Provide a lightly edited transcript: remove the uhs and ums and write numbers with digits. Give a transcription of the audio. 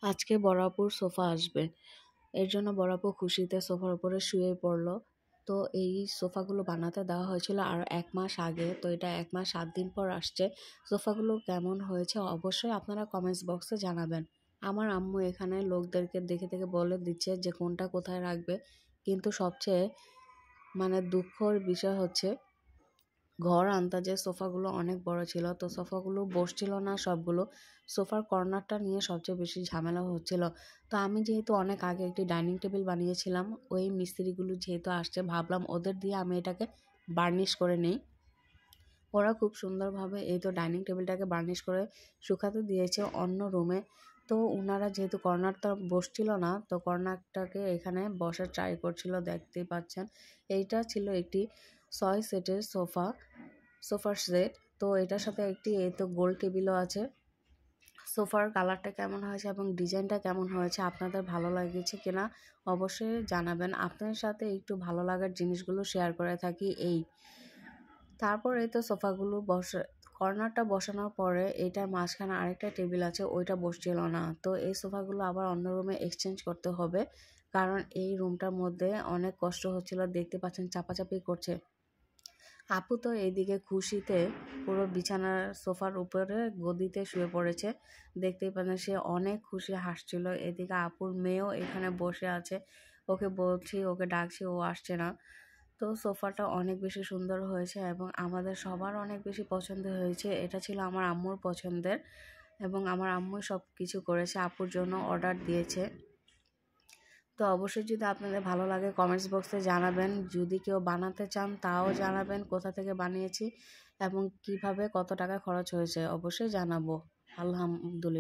আজকে বড়াপুর সোফা আসবে, এর জন্য বড়াপু খুশিতে সোফার উপরে শুয়ে পড়লো। তো এই সোফাগুলো বানাতে দেওয়া হয়েছিল আর 1 মাস আগে, তো এটা 1 মাস 7 দিন পর আসছে। সোফাগুলো কেমন হয়েছে অবশ্যই আপনারা কমেন্টস বক্সে জানাবেন। আমার আম্মু এখানে লোকদেরকে দেখে দেখে বলে দিচ্ছে যে কোনটা কোথায় রাখবে, কিন্তু সবচেয়ে দুঃখের বিষয় হচ্ছে ঘর আন্দাজে সোফাগুলো অনেক বড় ছিল, তো সোফাগুলো বসছিল না সবগুলো। সোফার কর্নারটা নিয়ে সবচেয়ে বেশি ঝামেলা হচ্ছিল। তো আমি যেহেতু অনেক আগে একটি ডাইনিং টেবিল বানিয়েছিলাম, ওই মিস্ত্রিগুলো যেহেতু আসছে ভাবলাম ওদের দিয়ে আমি এটাকে বার্নিশ করে নিই। ওরা খুব সুন্দরভাবে এই তো ডাইনিং টেবিলটাকে বার্নিশ করে শুকাতে দিয়েছে অন্য রুমে। তো ওনারা যেহেতু কর্নারটা বসছিল না, তো কর্নারটাকে এখানে বসার ট্রাই করছিল, দেখতেই পাচ্ছেন। এইটা ছিল একটি 6 সেটের সোফার সেট। তো এটার সাথে একটি এই তো গোল টেবিলও আছে। সোফার কালারটা কেমন হয়েছে এবং ডিজাইনটা কেমন হয়েছে, আপনাদের ভালো লেগেছে কিনা অবশ্যই জানাবেন। আপনাদের সাথে একটু ভালো লাগার জিনিসগুলো শেয়ার করে থাকি। তারপর এই তো সোফাগুলো কর্নারটা বসানোর পরে এটার মাঝখানে আরেকটা টেবিল আছে, ওইটা বসছিল না। তো এই সোফাগুলো আবার অন্য রুমে এক্সচেঞ্জ করতে হবে, কারণ এই রুমটার মধ্যে অনেক কষ্ট হচ্ছিল, দেখতে পাচ্ছেন চাপাচাপি করছে। আপু তো এইদিকে খুশিতে পুরো বিছানার সোফার উপরে গদিতে শুয়ে পড়েছে, দেখতেই পাচ্ছেন সে অনেক খুশি হাসছিল। এদিকে আপুর মেয়েও এখানে বসে আছে, ওকে বলছি, ওকে ডাকছি, ও আসছে না। তো সোফাটা অনেক বেশি সুন্দর হয়েছে এবং আমাদের সবার অনেক বেশি পছন্দ হয়েছে। এটা ছিল আমার আম্মুর পছন্দের এবং আমার আম্মুই সব কিছু করেছে, আপুর জন্য অর্ডার দিয়েছে। তো অবশ্যই যদি আপনাদের ভালো লাগে কমেন্টস বক্সে জানাবেন, যদি কেউ বানাতে চান তাও জানাবেন কোথা থেকে বানিয়েছি এবং কিভাবে কত টাকা খরচ হয়েছে অবশ্যই জানাবো। আলহামদুলিল্লাহ।